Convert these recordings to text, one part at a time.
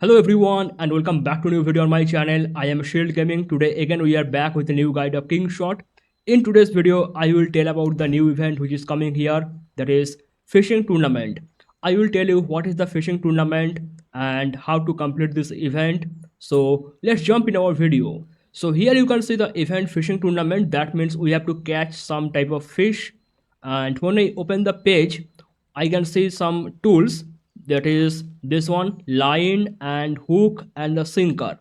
Hello everyone and welcome back to a new video on my channel. I am Shield Gaming. Today again we are back with a new guide of Kingshot. In today's video I will tell about the new event which is coming here, that is fishing tournament. I will tell you what is the fishing tournament and how to complete this event. So let's jump in our video. So here you can see the event fishing tournament. That means we have to catch some type of fish, and when I open the page I can see some tools, that is this one, line and hook and the sinker.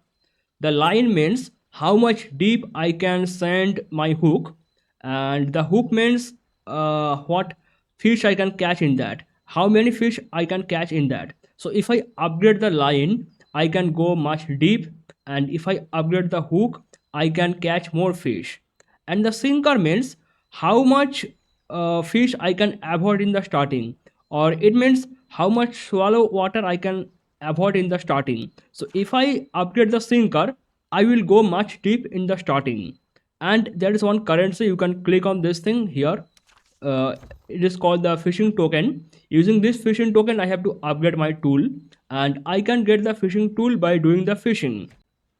The line means how much deep I can send my hook, and the hook means what fish I can catch in that, how many fish I can catch in that. So if I upgrade the line I can go much deep, and if I upgrade the hook I can catch more fish. And the sinker means how much fish I can avoid in the starting, or it means how much shallow water I can avoid in the starting. So if I upgrade the sinker I will go much deep in the starting. And there is one currency, you can click on this thing here. It is called the fishing token. Using this fishing token I have to upgrade my tool, and I can get the fishing tool by doing the fishing.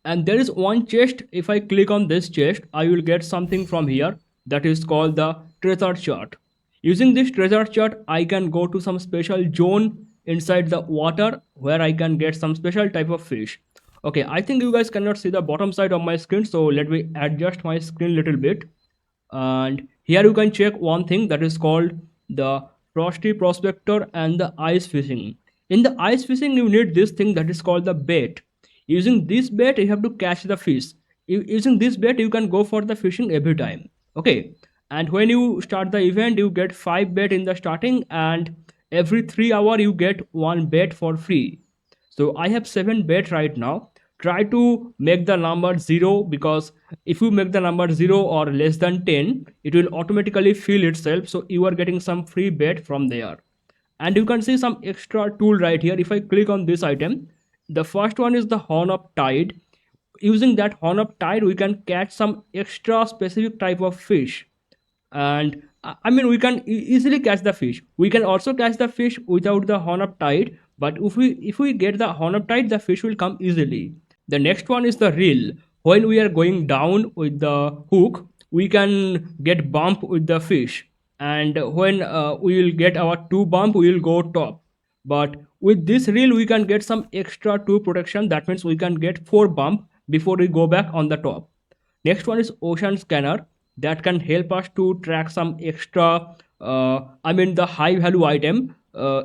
And there is one chest, if I click on this chest I will get something from here, that is called the treasure chart. Using this treasure chart I can go to some special zone inside the water where I can get some special type of fish. Okay, I think you guys cannot see the bottom side of my screen, so let me adjust my screen little bit. And here you can check one thing, that is called the frosty prospector and the ice fishing. In the ice fishing you need this thing that is called the bait. Using this bait you have to catch the fish. Using this bait you can go for the fishing every time. Okay, and when you start the event you get 5 bait in the starting, and every 3 hour you get 1 bait for free. So I have 7 bait right now. Try to make the number 0, because if you make the number 0 or less than 10 it will automatically fill itself, so you are getting some free bait from there. And you can see some extra tool right here. If I click on this item, the first one is the horn of tide. Using that horn of tide we can catch some extra specific type of fish. And I mean we can easily catch the fish. We can also catch the fish without the horn of tide, but if we get the horn of tide the fish will come easily. The next one is the reel. When we are going down with the hook we can get bump with the fish, and when we will get our 2 bump we will go top. But with this reel we can get some extra 2 protection, that means we can get 4 bump before we go back on the top. Next one is ocean scanner, that can help us to track some extra the high value item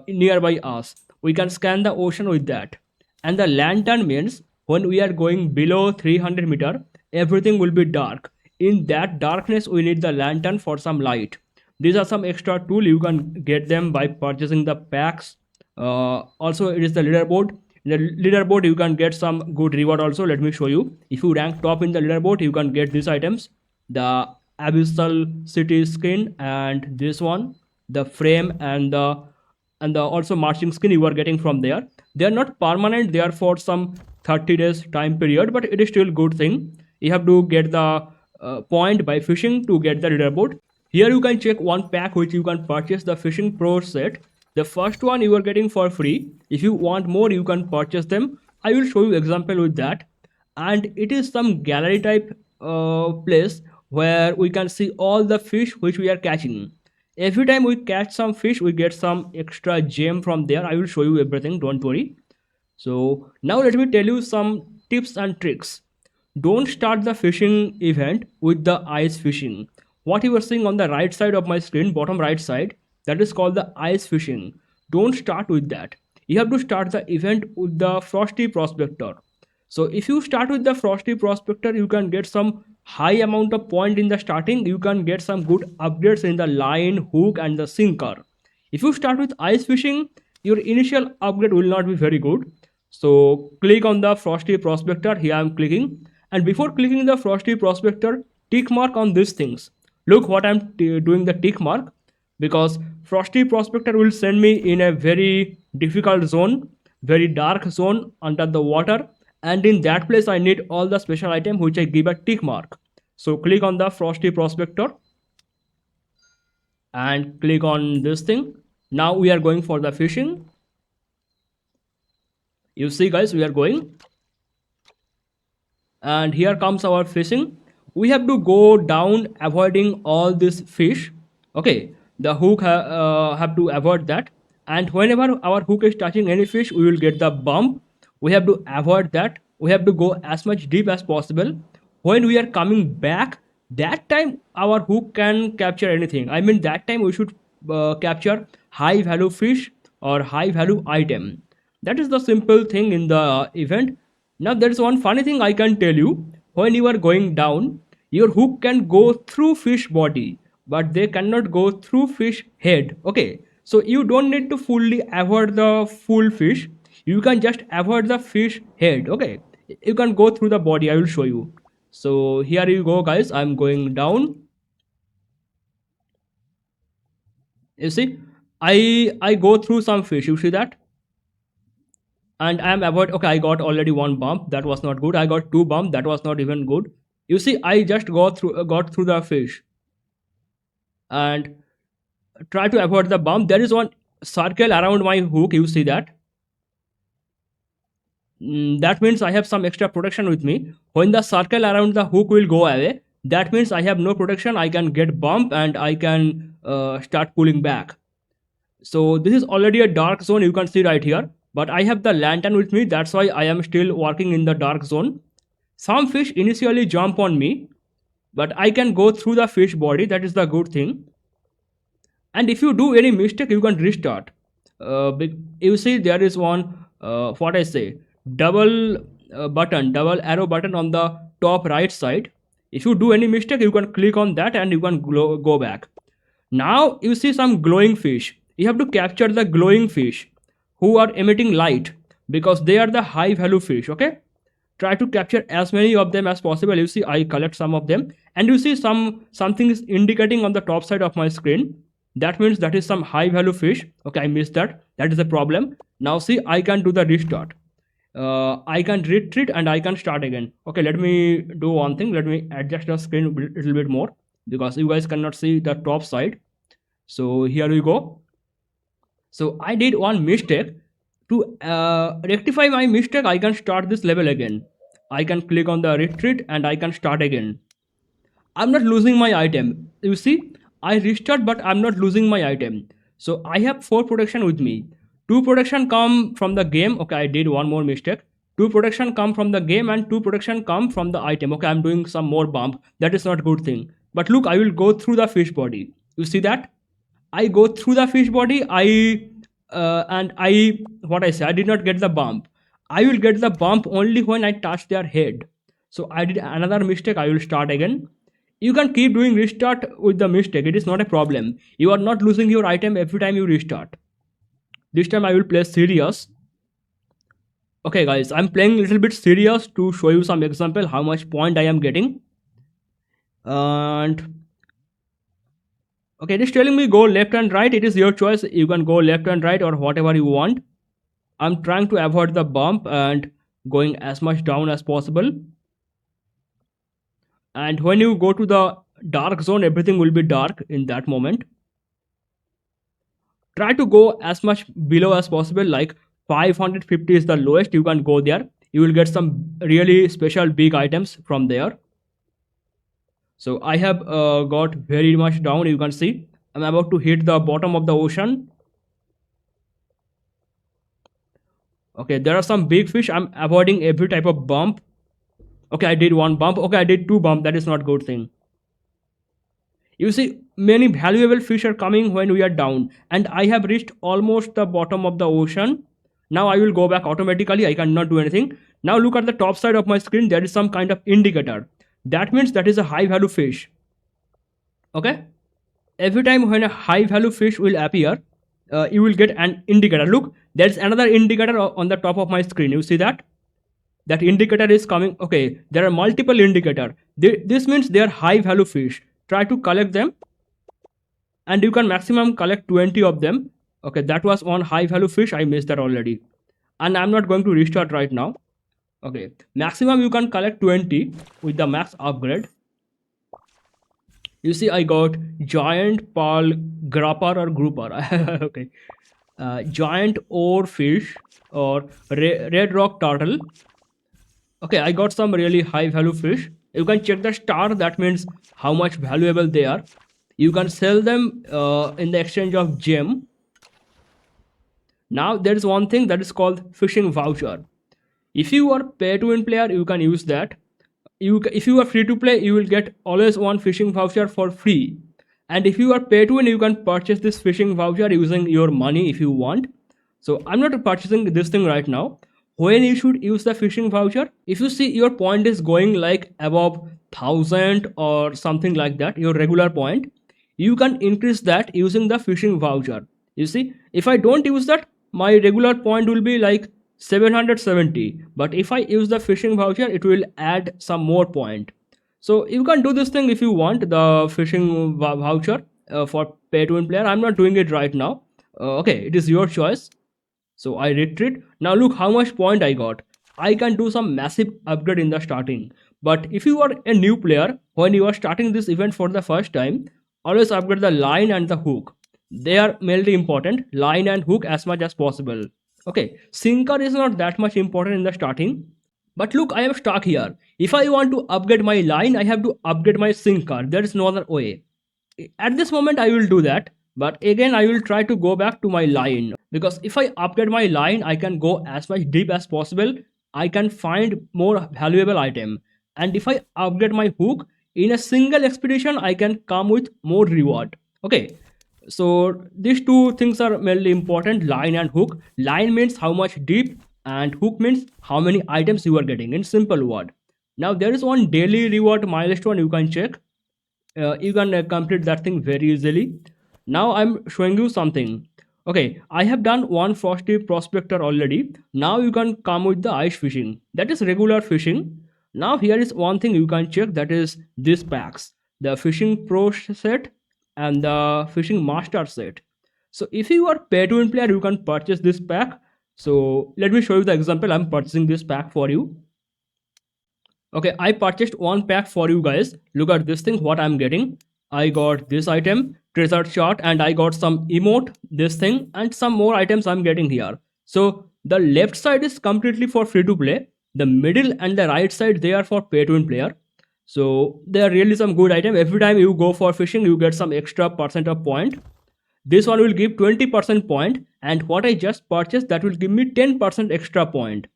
nearby us. We can scan the ocean with that. And the lantern means when we are going below 300 meter everything will be dark. In that darkness we need the lantern for some light. These are some extra tool, you can get them by purchasing the packs. Also it is the leaderboard. In the leaderboard you can get some good reward also. Let me show you. If you rank top in the leaderboard you can get these items: the abyssal city skin, and this one, the frame, and the also marching skin you are getting from there. They are not permanent, they are for some 30 days time period, but it is still good thing. You have to get the point by fishing to get the leaderboard. Here you can check one pack which you can purchase, the fishing pro set. The first one you are getting for free. If you want more you can purchase them. I will show you example with that. And it is some gallery type place where we can see all the fish which we are catching. Every time we catch some fish we get some extra gem from there. I will show you everything, don't worry. So now let me tell you some tips and tricks. Don't start the fishing event with the ice fishing. What you are seeing on the right side of my screen, bottom right side, that is called the ice fishing. Don't start with that. You have to start the event with the frosty prospector. So if you start with the frosty prospector you can get some high amount of point in the starting. You can get some good upgrades in the line, hook, and the sinker. If you start with ice fishing your initial upgrade will not be very good. So click on the frosty prospector. Here I am clicking, and before clicking the frosty prospector, tick mark on these things. Look what I am doing the tick mark, because frosty prospector will send me in a very difficult zone, very dark zone under the water, and in that place I need all the special item which I give a tick mark. So click on the frosty prospector and click on this thing. Now we are going for the fishing. You see guys, we are going, and here comes our fishing. We have to go down avoiding all this fish. Okay, the hook have to avoid that, and whenever our hook is touching any fish we will get the bump. We have to avoid that. We have to go as much deep as possible. When we are coming back, that time our hook can capture anything. I mean, that time we should capture high value fish or high value item. That is the simple thing in the event. Now there is one funny thing I can tell you. When you are going down, your hook can go through fish body, but they cannot go through fish head. Okay, so you don't need to fully avoid the full fish. You can just avoid the fish head. Okay, you can go through the body. I will show you. So here you go, guys. I'm going down. You see, I go through some fish. You see that? And I am avoid. Okay, I got already one bump. That was not good. I got two bump. That was not even good. You see, I just got through the fish and try to avoid the bump. There is one circle around my hook. You see that? That means I have some extra protection with me. When the circle around the hook will go away, that means I have no protection. I can get bump and I can start pulling back. So this is already a dark zone. You can see right here. But I have the lantern with me. That's why I am still working in the dark zone. Some fish initially jump on me, but I can go through the fish body. That is the good thing. And if you do any mistake, you can restart. You see, there is one, what I say, double double arrow button on the top right side. If you do any mistake, you can click on that and you can go back. Now you see some glowing fish. You have to capture the glowing fish who are emitting light, because they are the high value fish. Okay, try to capture as many of them as possible. You see, I collect some of them, and you see something is indicating on the top side of my screen. That means that is some high value fish. Okay, I missed that. That is the problem. Now see, I can do the restart. I can retreat and I can start again. Okay, let me do one thing. Let me adjust the screen a little bit more, because you guys cannot see the top side. So here we go. So I did one mistake. To rectify my mistake, I can start this level again. I can click on the retreat and I can start again. I'm not losing my item. You see, I restart, but I'm not losing my item. So I have 4 protection with me. 2 protection come from the game. Okay, I did one more mistake. 2 protection come from the game and 2 protection come from the item. Okay, I'm doing some more bump. That is not good thing. But look, I will go through the fish body. You see that? I go through the fish body. What I say, I did not get the bump. I will get the bump only when I touch their head. So I did another mistake. I will start again. You can keep doing restart with the mistake. It is not a problem. You are not losing your item every time you restart. This time I will play serious. Okay guys, I'm playing a little bit serious to show you some example how much point I am getting. And okay, it is telling me go left and right. It is your choice. You can go left and right or whatever you want. I'm trying to avoid the bump and going as much down as possible. And when you go to the dark zone, everything will be dark in that moment. Try to go as much below as possible, like 550 is the lowest. You can go there. You will get some really special big items from there. So I have got very much down. You can see I'm about to hit the bottom of the ocean. Okay, there are some big fish. I'm avoiding every type of bump. Okay, I did one bump. Okay, I did 2 bump. That is not good thing. You see, many valuable fish are coming when we are down, and I have reached almost the bottom of the ocean. Now I will go back automatically. I cannot do anything. Now look at the top side of my screen. There is some kind of indicator. That means that is a high value fish. Okay, every time when a high value fish will appear, you will get an indicator. Look, there is another indicator on the top of my screen. You see that? That indicator is coming. Okay, there are multiple indicators. This means they are high value fish. Try to collect them, and you can maximum collect 20 of them. Okay, that was one high value fish. I missed that already, and I'm not going to restart right now. Okay, maximum you can collect 20 with the max upgrade. You see, I got giant pearl grapper or grouper. Okay, giant ore fish or red rock turtle. Okay, I got some really high value fish. You can check the star, that means how much valuable they are. You can sell them in the exchange of gem. Now there is one thing that is called fishing voucher. If you are pay to win player, you can use that. If you are free to play, you will get always one fishing voucher for free. And if you are pay to win, you can purchase this fishing voucher using your money if you want. So I'm not purchasing this thing right now. When you should use the fishing voucher, if you see your point is going like above 1000 or something like that, your regular point, you can increase that using the fishing voucher. You see, if I don't use that, my regular point will be like 770, but if I use the fishing voucher, it will add some more point. So you can do this thing if you want the fishing voucher for pay to win player. I'm not doing it right now. Okay, it is your choice. So I retreat. Now look how much point I got. I can do some massive upgrade in the starting. But if you are a new player, when you are starting this event for the first time, always upgrade the line and the hook. They are mainly important, line and hook as much as possible. Okay, sinker is not that much important in the starting. But look, I am stuck here. If I want to upgrade my line, I have to upgrade my sinker. There is no other way. At this moment, I will do that. But again, I will try to go back to my line. Because if I upgrade my line, I can go as much deep as possible. I can find more valuable item. And if I upgrade my hook, in a single expedition, I can come with more reward. Okay. So these two things are mainly important, line and hook. Line means how much deep and hook means how many items you are getting in simple word. Now there is one daily reward milestone you can check. You can complete that thing very easily. Now I'm showing you something. Okay, I have done one frosty prospector already. Now you can come with the ice fishing. That is regular fishing. Now here is one thing you can check, that is these packs. The fishing pro set and the fishing master set. So if you are pay to win player, you can purchase this pack. So let me show you the example. I'm purchasing this pack for you. Okay, I purchased one pack for you guys. Look at this thing, what I'm getting. I got this item, treasure chart, and I got some emote, this thing, and some more items I'm getting here. So the left side is completely for free to play. The middle and the right side, they are for pay to win player. So there are really some good item. Every time you go for fishing, you get some extra percent of point. This one will give 20% point, and what I just purchased, that will give me 10% extra point.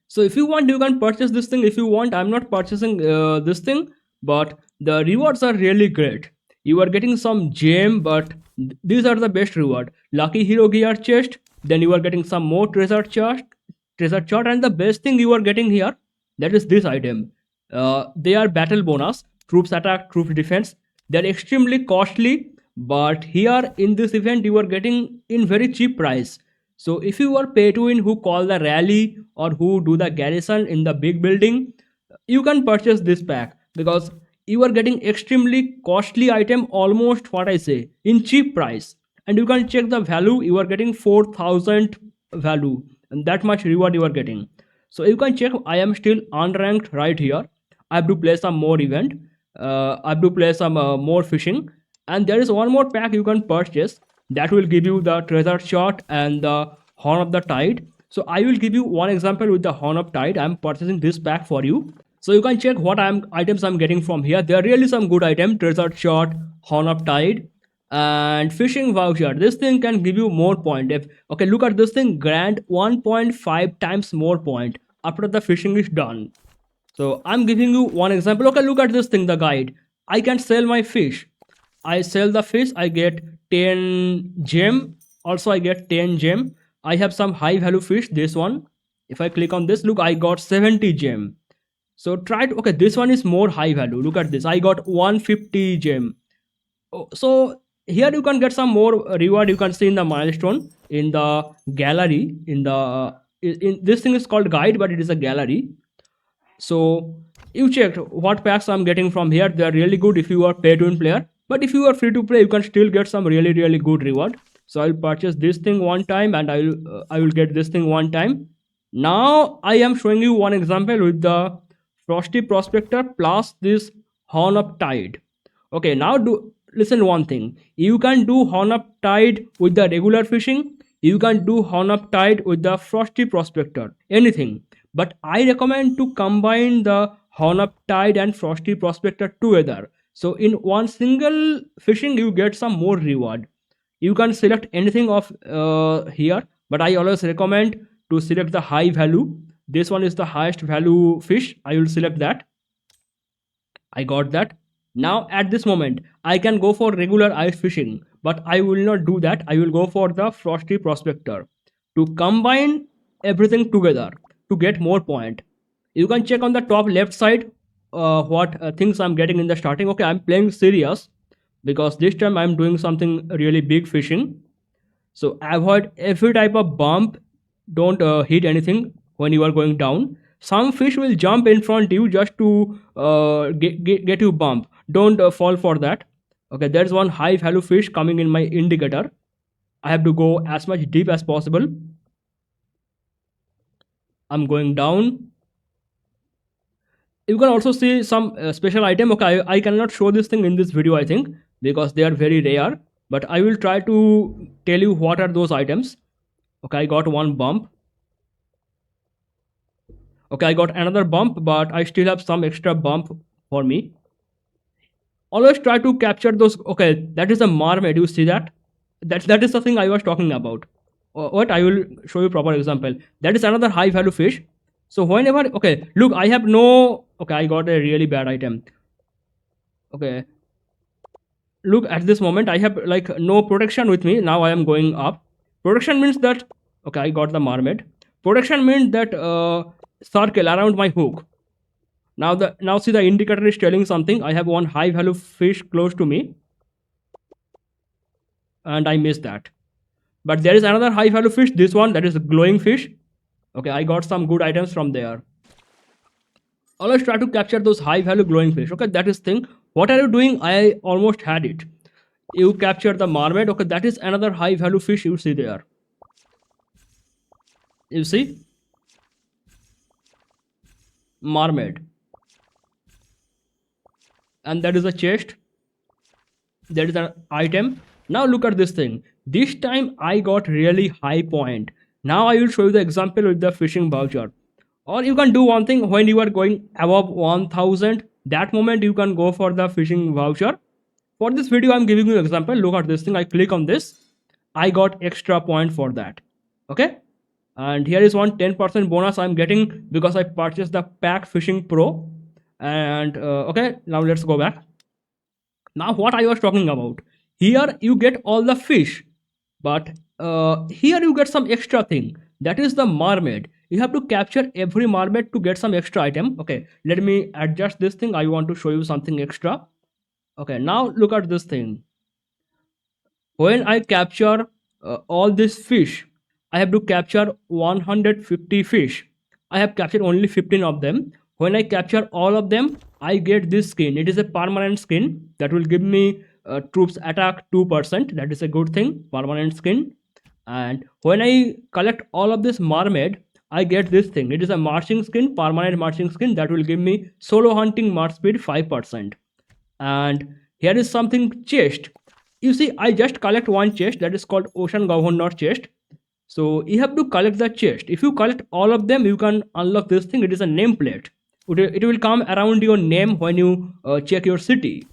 So if you want, you can purchase this thing. If you want, I'm not purchasing this thing, but the rewards are really great. You are getting some gem, but these are the best reward. Lucky hero gear chest, then you are getting some more treasure chart, and the best thing you are getting here, that is this item. They are battle bonus, troops attack, troops defense. They're extremely costly, but here in this event you are getting in very cheap price. So if you are pay to win, who call the rally or who do the garrison in the big building, you can purchase this pack because you are getting extremely costly item, almost what I say, in cheap price. And you can check the value, you are getting 4000 value, and that much reward you are getting. So you can check, I am still unranked right here. I have to play some more event. I have to play some more fishing. And there is one more pack you can purchase that will give you the treasure chart and the horn of the tide. So I will give you one example with the horn of tide. I'm purchasing this pack for you. So you can check what items I'm getting from here. There are really some good items, treasure chart, horn of tide, and fishing voucher. This thing can give you more point. Okay, look at this thing, grant 1.5 times more point after the fishing is done. So I'm giving you one example. Okay, look at this thing, the guide. I can sell my fish. I sell the fish, I get 10 gem. Also I get 10 gem. I have some high value fish, this one. If I click on this, look, I got 70 gem. So try to, okay, this one is more high value. Look at this, I got 150 gem. So here you can get some more reward. You can see in the milestone, in the gallery, in this thing is called guide, but it is a gallery. So you checked what packs I'm getting from here. They are really good if you are pay to win player. But if you are free to play, you can still get some really good reward. So I'll purchase this thing one time, and I will get this thing one time. Now I am showing you one example with the frosty prospector plus this horn of tide. Okay, now listen one thing. You can do horn of tide with the regular fishing. You can do horn up tide with the frosty prospector, anything. But I recommend to combine the horn up tide and frosty prospector together. So in one single fishing, you get some more reward. You can select anything of here, but I always recommend to select the high value. This one is the highest value fish. I will select that. I got that. Now at this moment, I can go for regular ice fishing, but I will not do that. I will go for the frosty prospector to combine everything together to get more point. You can check on the top left side what things I'm getting in the starting. Okay, I'm playing serious because this time I'm doing something really big fishing. So avoid every type of bump. Don't hit anything when you are going down. Some fish will jump in front you just to get you bump. Don't fall for that. Okay, there's one high value fish coming in my indicator. I have to go as much deep as possible. I'm going down. You can also see some special item. Okay, I cannot show this thing in this video, I think, because they are very rare. But I will try to tell you what are those items. Okay, I got one bump. Okay, I got another bump, but I still have some extra bump for me. Always try to capture those. Okay, that is a marmot. You see that? That is the thing I was talking about. What I will show you proper example. That is another high value fish. So whenever, okay, look, I have no. Okay, I got a really bad item. Okay, look, at this moment I have like no protection with me. Now I am going up. Protection means that, okay, I got the marmot. Protection means that circle around my hook. Now see the indicator is telling something. I have one high value fish close to me, and I missed that. But there is another high value fish. This one, that is a glowing fish. Okay, I got some good items from there. Always try to capture those high value glowing fish. Okay, that is thing. What are you doing? I almost had it. You capture the marmot. Okay, that is another high value fish you see there. You see? Marmot. And that is a chest. That is an item. Now look at this thing. This time I got really high point. Now I will show you the example with the fishing voucher. Or you can do one thing, when you are going above 1000, that moment you can go for the fishing voucher. For this video I'm giving you an example. Look at this thing. I click on this. I got extra point for that. Okay. And here is one 10% bonus I'm getting because I purchased the Pack Fishing Pro. And okay, now let's go back. Now what I was talking about. Here you get all the fish, but here you get some extra thing. That is the marmot. You have to capture every marmot to get some extra item. Okay, let me adjust this thing. I want to show you something extra. Okay, now look at this thing. When I capture all this fish, I have to capture 150 fish. I have captured only 15 of them. When I capture all of them, I get this skin. It is a permanent skin that will give me troops attack 2%. That is a good thing, permanent skin. And when I collect all of this marmot, I get this thing. It is a marching skin, permanent marching skin that will give me solo hunting march speed 5%. And here is something chest. You see, I just collect one chest that is called Ocean Governor chest. So you have to collect the chest. If you collect all of them, you can unlock this thing. It is a nameplate. It will come around your name when you check your city.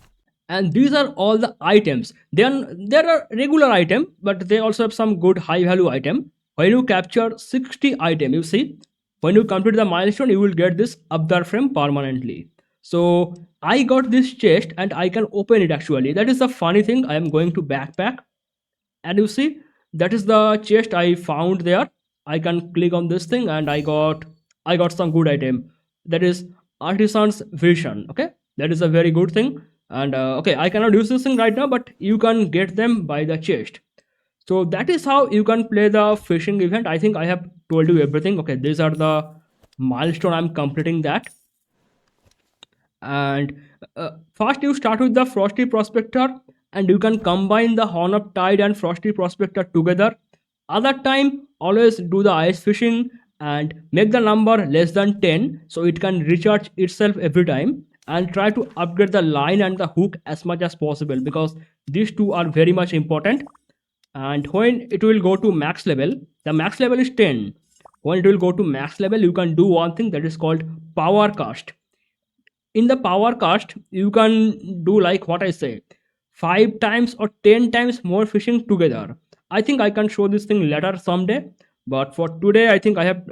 And these are all the items. There are regular item, but they also have some good high value item. When you capture 60 item, you see, when you complete the milestone, you will get this Abdar frame permanently. So I got this chest and I can open it actually. That is the funny thing. I am going to backpack, and you see, that is the chest I found there. I can click on this thing and I got some good item. That is Artisan's Vision. Okay, that is a very good thing. And okay, I cannot use this thing right now, but you can get them by the chest. So that is how you can play the fishing event. I think I have told you everything. Okay, these are the milestone I'm completing that. And first you start with the Frosty Prospector, and you can combine the Horn of Tide and Frosty Prospector together. Other time, always do the ice fishing and make the number less than 10 so it can recharge itself every time, and try to upgrade the line and the hook as much as possible because these two are very much important. and when it will go to max level, the max level is 10. When it will go to max level, you can do one thing that is called power cast. In the power cast, you can do like what I say, 5 times or 10 times more fishing together. I think I can show this thing later someday, but for today I think I have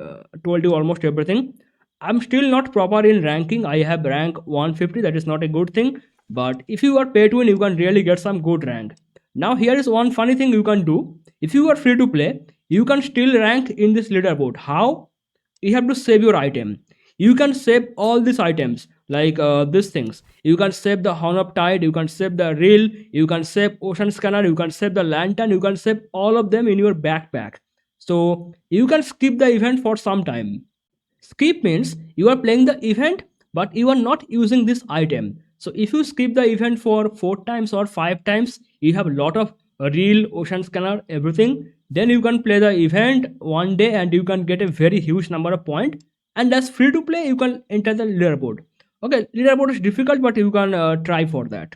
told you almost everything. I'm still not proper in ranking. I have rank 150, that is not a good thing, but if you are pay to win, you can really get some good rank. Now here is one funny thing you can do. If you are free to play, you can still rank in this leaderboard. How? You have to save your item. You can save all these items like these things. You can save the horn of tide, you can save the reel, you can save ocean scanner, you can save the lantern, you can save all of them in your backpack. So you can skip the event for some time. Skip means you are playing the event but you are not using this item. So if you skip the event for 4 times or 5 times, you have a lot of reel, ocean scanner, everything. Then you can play the event one day and you can get a very huge number of points. And as free to play, you can enter the leaderboard. Okay, leaderboard is difficult, but you can try for that.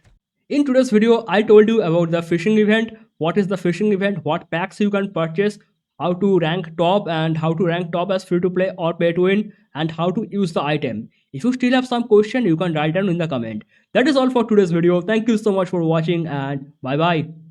In today's video, I told you about the fishing event. What is the fishing event? What packs you can purchase? How to rank top and how to rank top as free to play or pay to win, and how to use the item. If you still have some question, you can write down in the comment. That is all for today's video. Thank you so much for watching and bye bye.